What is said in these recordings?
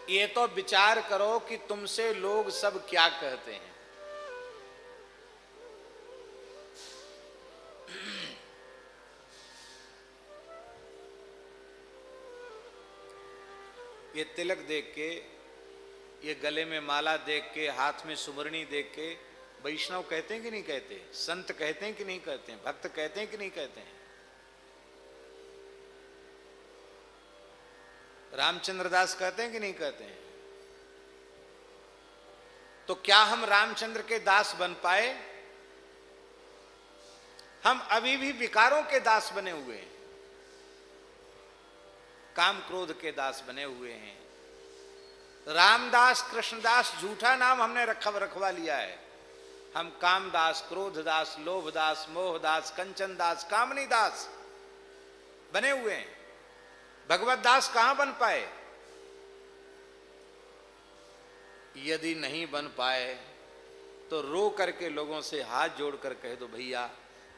ये तो विचार करो कि तुमसे लोग सब क्या कहते हैं। ये तिलक देख के, ये गले में माला देख के, हाथ में सुमरनी देख के वैष्णव कहते हैं कि नहीं कहते? संत कहते हैं कि नहीं कहते हैं? भक्त कहते हैं कि नहीं कहते हैं? रामचंद्र दास कहते हैं कि नहीं कहते हैं? तो क्या हम रामचंद्र के दास बन पाए? हम अभी भी विकारों के दास बने हुए हैं, काम क्रोध के दास बने हुए हैं। रामदास कृष्णदास झूठा नाम हमने रखवा लिया है। हम कामदास, क्रोधदास, लोभदास, मोहदास, कंचन दास, कामनी दास बने हुए हैं। भगवत दास कहां बन पाए? यदि नहीं बन पाए तो रो करके लोगों से हाथ जोड़कर कह दो, भैया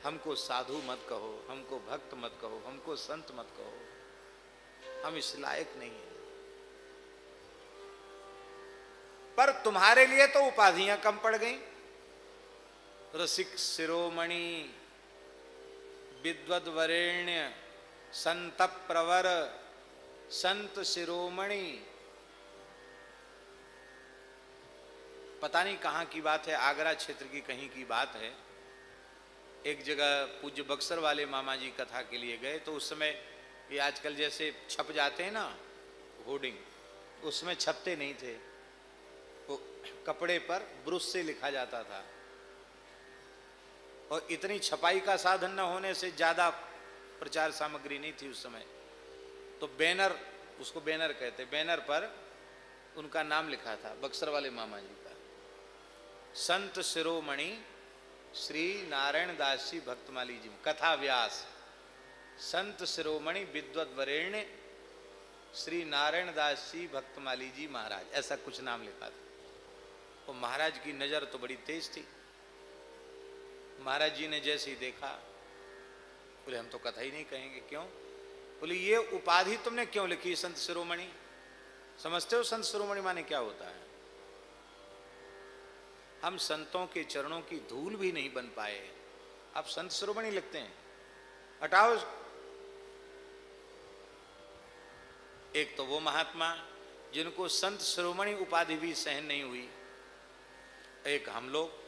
हमको साधु मत कहो, हमको भक्त मत कहो, हमको संत मत कहो, हम इस लायक नहीं हैं। पर तुम्हारे लिए तो उपाधियां कम पड़ गई। रसिक शिरोमणि, विद्वद वरेण्य, संत प्रवर, संत शिरोमणि, पता नहीं कहां की बात है, आगरा क्षेत्र की कहीं की बात है। एक जगह पूज्य बक्सर वाले मामा जी कथा के लिए गए, तो उस समय ये आजकल जैसे छप जाते हैं ना होर्डिंग, उसमें छपते नहीं थे, वो कपड़े पर ब्रुश से लिखा जाता था। और इतनी छपाई का साधन न होने से ज्यादा प्रचार सामग्री नहीं थी उस समय, तो बैनर, उसको बैनर कहते, बैनर पर उनका नाम लिखा था, बक्सर वाले मामा जी का, संत शिरोमणि श्री नारायण दास जी भक्तमाली जी, कथा व्यास, संत शिरोमणि विद्वद वरेण्य श्री नारायण दास जी भक्तमाली जी महाराज, ऐसा कुछ नाम लिखा था। और महाराज की नजर तो बड़ी तेज थी। महाराज जी ने जैसे ही देखा, बोले हम तो कथा ही नहीं कहेंगे। क्यों? बोले ये उपाधि तुमने क्यों लिखी संत शिरोमणि? समझते हो संत शिरोमणि माने क्या होता है? हम संतों के चरणों की धूल भी नहीं बन पाए, आप संत शिरोमणि लिखते हैं। हटाओ। एक तो वो महात्मा जिनको संत शिरोमणि उपाधि भी सहन नहीं हुई, एक हम लोग।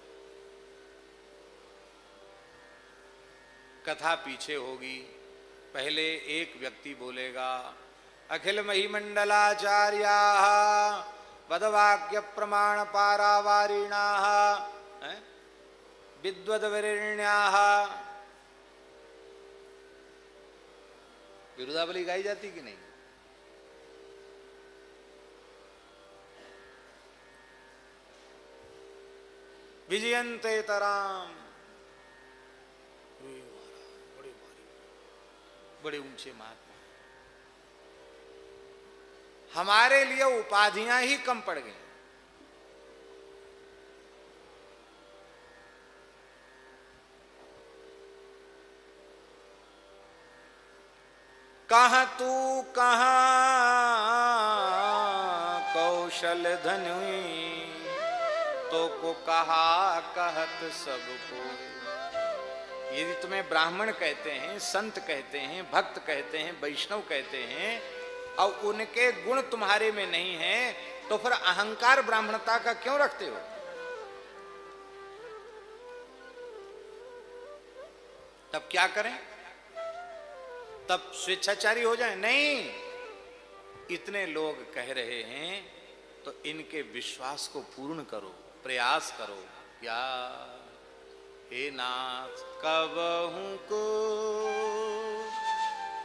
कथा पीछे होगी, पहले एक व्यक्ति बोलेगा, अखिल महिमंडलाचार्या पदवाक्य प्रमाण पारावारिणा विद्वद्वरेण्या, विरुदावली गाई जाती कि नहीं? विजयन्ते तराम, बड़े ऊंचे महात्मा। हमारे लिए उपाधियां ही कम पड़ गई। कहाँ तू कहाँ कौशल धनुई, तो को कहा कहत सबको। यदि तुम्हें ब्राह्मण कहते हैं, संत कहते हैं, भक्त कहते हैं, वैष्णव कहते हैं, और उनके गुण तुम्हारे में नहीं है, तो फिर अहंकार ब्राह्मणता का क्यों रखते हो? तब क्या करें? तब स्वेच्छाचारी हो जाए? नहीं, इतने लोग कह रहे हैं तो इनके विश्वास को पूर्ण करो, प्रयास करो। क्या हे नाथ कबहू को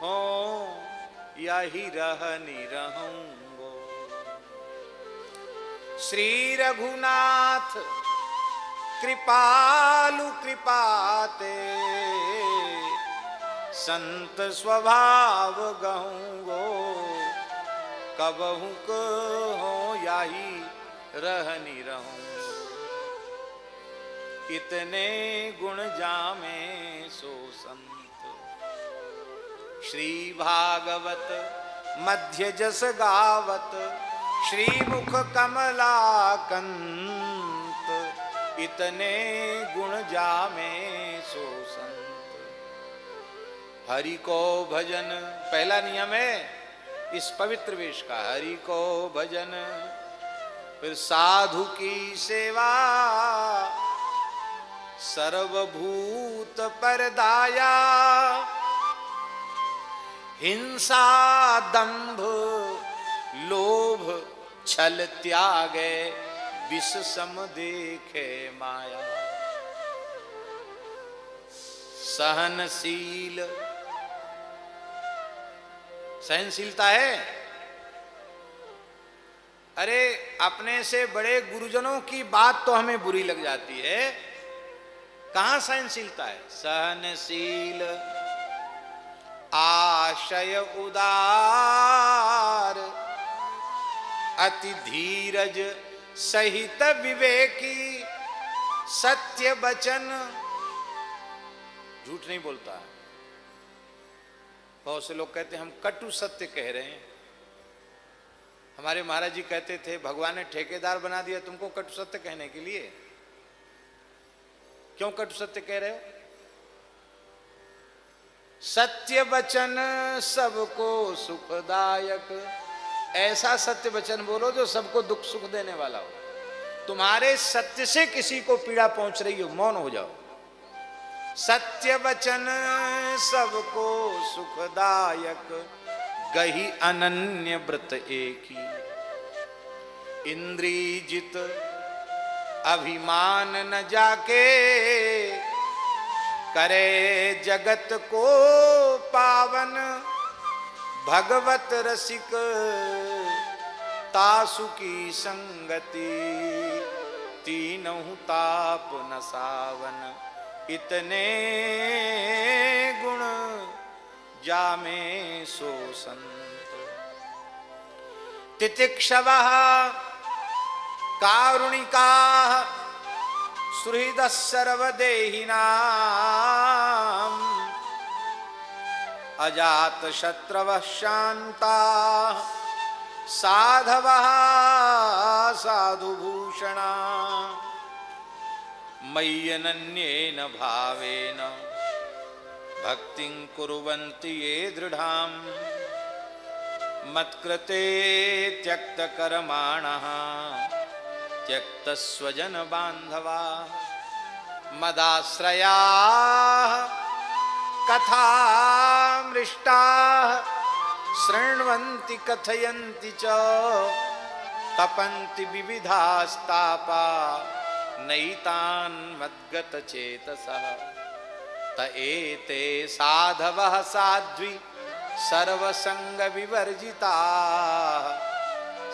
हो यही रहनी रहूंगो। श्री रघुनाथ कृपालु कृपाते, संत स्वभाव गहूंगो। कबहू को हो यही रहनी रहूं। इतने गुण जामे सो संत, श्री भागवत मध्य जस गावत, श्रीमुख कमलाकंत, इतने गुण जामे सो संत। हरि को भजन, पहला नियम है इस पवित्र वेश का, हरि को भजन, फिर साधु की सेवा, सर्वभूत परदाया, हिंसा दंभ लोभ छल त्यागे, विष सम देखे माया। सहनशील, सहनशीलता है। अरे अपने से बड़े गुरुजनों की बात तो हमें बुरी लग जाती है, कहां सहनशीलता है? सहनशील, आशय उदार, अति धीरज सहित विवेकी, सत्य वचन, झूठ नहीं बोलता। बहुत से लोग कहते हैं हम कटु सत्य कह रहे हैं। हमारे महाराज जी कहते थे भगवान ने ठेकेदार बना दिया तुमको कटु सत्य कहने के लिए। क्यों कटु सत्य कह रहे हो? सत्य वचन सबको सुखदायक, ऐसा सत्य वचन बोलो जो सबको दुख सुख देने वाला हो। तुम्हारे सत्य से किसी को पीड़ा पहुंच रही हो, मौन हो जाओ। सत्य वचन सबको सुखदायक, गही अनन्य व्रत एकी। इंद्री जित अभिमान न जाके, करे जगत को पावन, भगवत रसिक तासु की संगति, तीनहु ताप न सावन, इतने गुण जामे सो संत। तितिक्षवः कारुणिकाः, सुहृदः सर्वदेहिनां, अजात शत्रवः शान्ताः, साधवः साधुभूषणा, मय्यनन्येन भावेन भक्तिं कुर्वन्ति ये दृढाम्, मत्कृते त्यक्तकर्माणः त्यक्तस्वजन बान्धवा, मदाश्रयाः कथामृष्टाः, शृण्वन्ति कथयन्ति च, तपन्ति विविधास्तापा, नैतान् मद्गतचेतसः। त एते साधवः साध्वी सर्वसंग विवर्जिताः,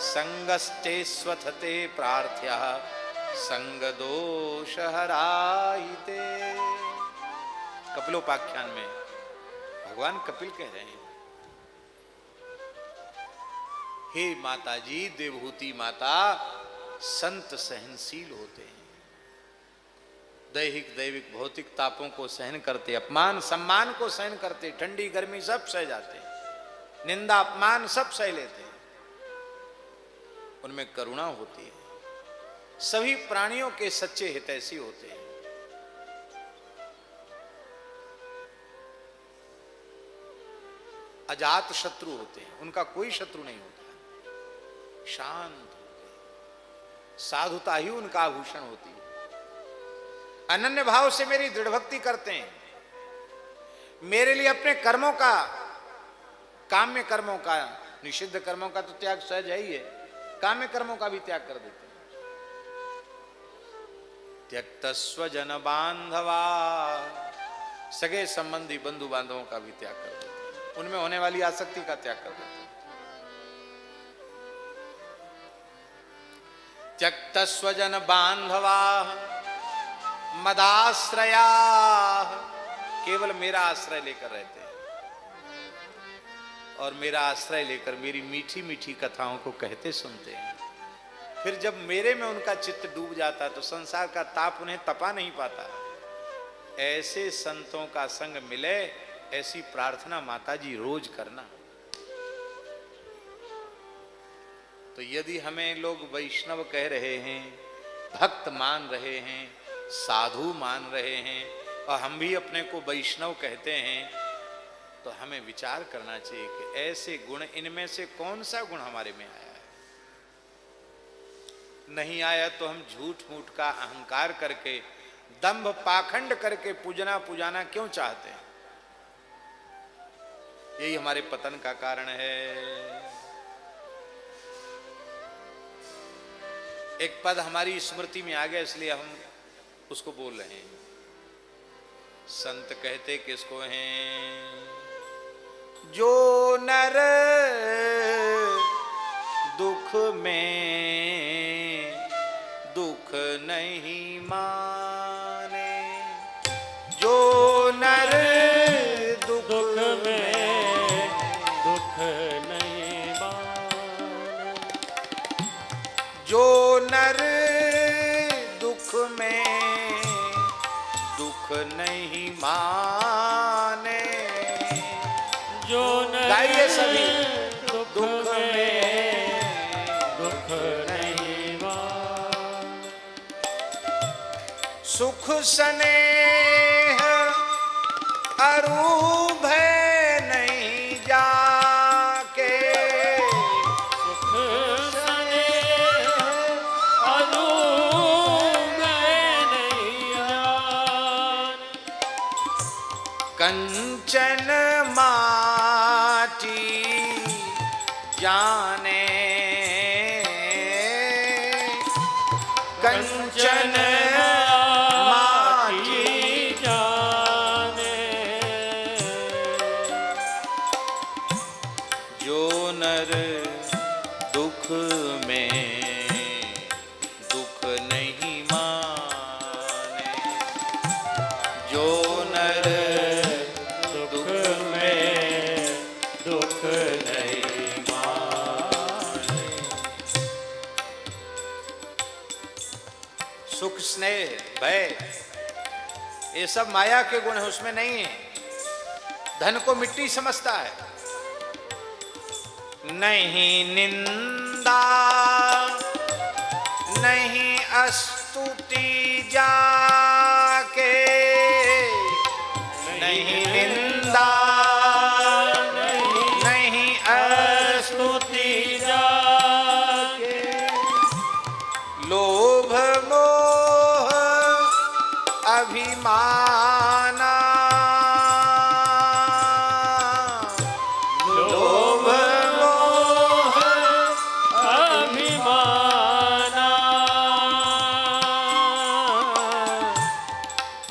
संगस्तेष्वथते प्रार्थ्यः, संगदोषहरायिते। कपिलोपाख्यान में भगवान कपिल कह रहे हैं, हे माता जी, देवहूति माता, संत सहनशील होते हैं, दैहिक दैविक भौतिक तापों को सहन करते, अपमान सम्मान को सहन करते, ठंडी गर्मी सब सह जाते, निंदा अपमान सब सह लेते हैं, उनमें करुणा होती है, सभी प्राणियों के सच्चे हितैषी होते हैं। अजात शत्रु होते हैं, उनका कोई शत्रु नहीं होता, शांत होते हैं, साधुता ही उनका आभूषण होती है। अनन्य भाव से मेरी दृढ़ भक्ति करते हैं, मेरे लिए अपने कर्मों का, काम्य कर्मों का, निषिद्ध कर्मों का तो त्याग सहज है ही है, काम्य कर्मों का भी त्याग कर देते हैं। त्यक्तस्व जन बांधवा, सगे संबंधी बंधु बांधवों का भी त्याग कर देते हैं, उनमें होने वाली आसक्ति का त्याग कर देते हैं। त्यक्तस्व जन बांधवा मदाश्रया, केवल मेरा आश्रय लेकर रहते हैं और मेरा आश्रय लेकर मेरी मीठी मीठी कथाओं को कहते सुनते हैं। फिर जब मेरे में उनका चित्त डूब जाता तो संसार का ताप उन्हें तपा नहीं पाता। ऐसे संतों का संग मिले, ऐसी प्रार्थना माताजी रोज करना। तो यदि हमें लोग वैष्णव कह रहे हैं, भक्त मान रहे हैं, साधु मान रहे हैं, और हम भी अपने को वैष्णव कहते हैं, तो हमें विचार करना चाहिए कि ऐसे गुण, इनमें से कौन सा गुण हमारे में आया है। नहीं आया तो हम झूठ मूठ का अहंकार करके, दंभ पाखंड करके पूजना पुजाना क्यों चाहते हैं? यही हमारे पतन का कारण है। एक पद हमारी स्मृति में आ गया, इसलिए हम उसको बोल रहे हैं। संत कहते किसको हैं? जो नर दुख में दुख नहीं माने, जो नर दुख में दुख नहीं माने, जो नर दुख में दुख नहीं माने, जो नर गाइए सभी, दुख में दुख नहीं माने, सुख स्नेह अरु भय नहीं जाके, सुख स्नेह अरु भय नहीं जाके, कंचन माटी जाने, कंचन माटी जाने, जो नर दुख में दुख नहीं माने, जो नर दुख में दुख नहीं माने। सुख स्नेह भय ये सब माया के गुण है, उसमें नहीं है। धन को मिट्टी समझता है। नहीं निंदा नहीं स्तुति जाके, नहीं निंदा नहीं स्तुति जाके, लोभ मोह अभिमाना, लोभ मोह अभिमाना,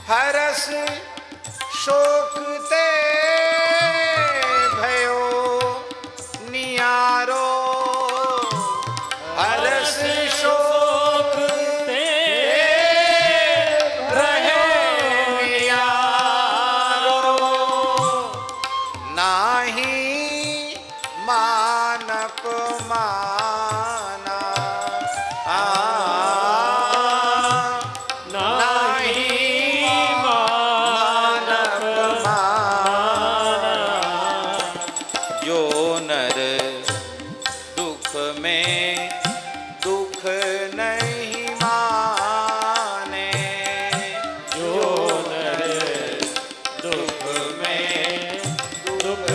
हरस शोक ते भयो नियारो, हरस शोक ते रहे नियारो, नाही मानप माना, नाही मानप माना, जो नर दुख में दुख नहीं माने, जो नर दुख में दुख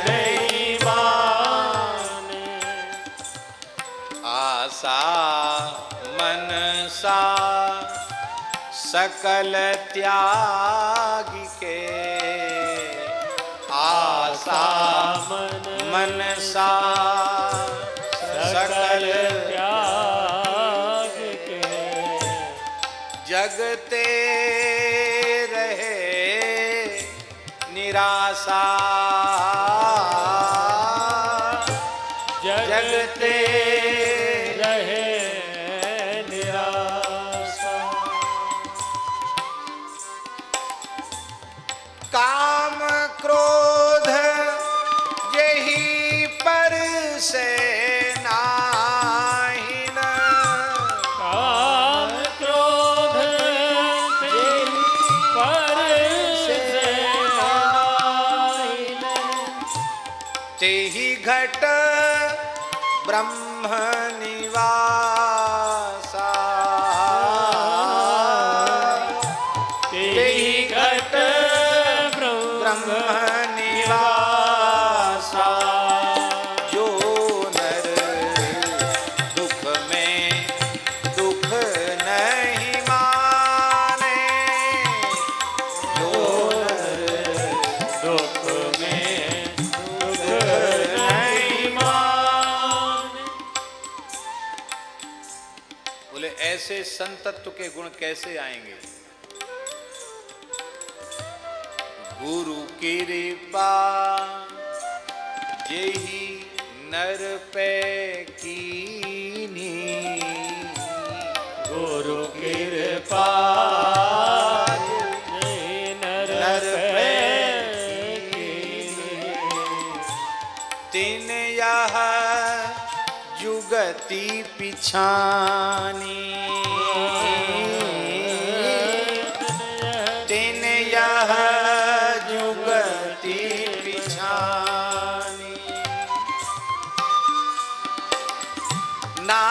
नहीं माने, आशा मनसा सकल त्याग के, आशा मनसा सकल त्याग के, जगते रहे निराशा, जगते रहे निराशा, काम क्रोध यही पर से नाहिन, काम क्रोध यही पर से नाहिन, तेहि घट ब्रह्म निवासा तेहि घट ब्रह्म निवासा जो नर दुख में दुख नहीं माने जो नर दुख में दुख नहीं माने। बोले ऐसे संतत्व के गुण कैसे आएंगे? गुरु कृपा जेहि नर पे कीनी गुरु कृपा नर पे कीनी। तिन यह जुगति पिछानी तिन यह जुगति पिछानी ना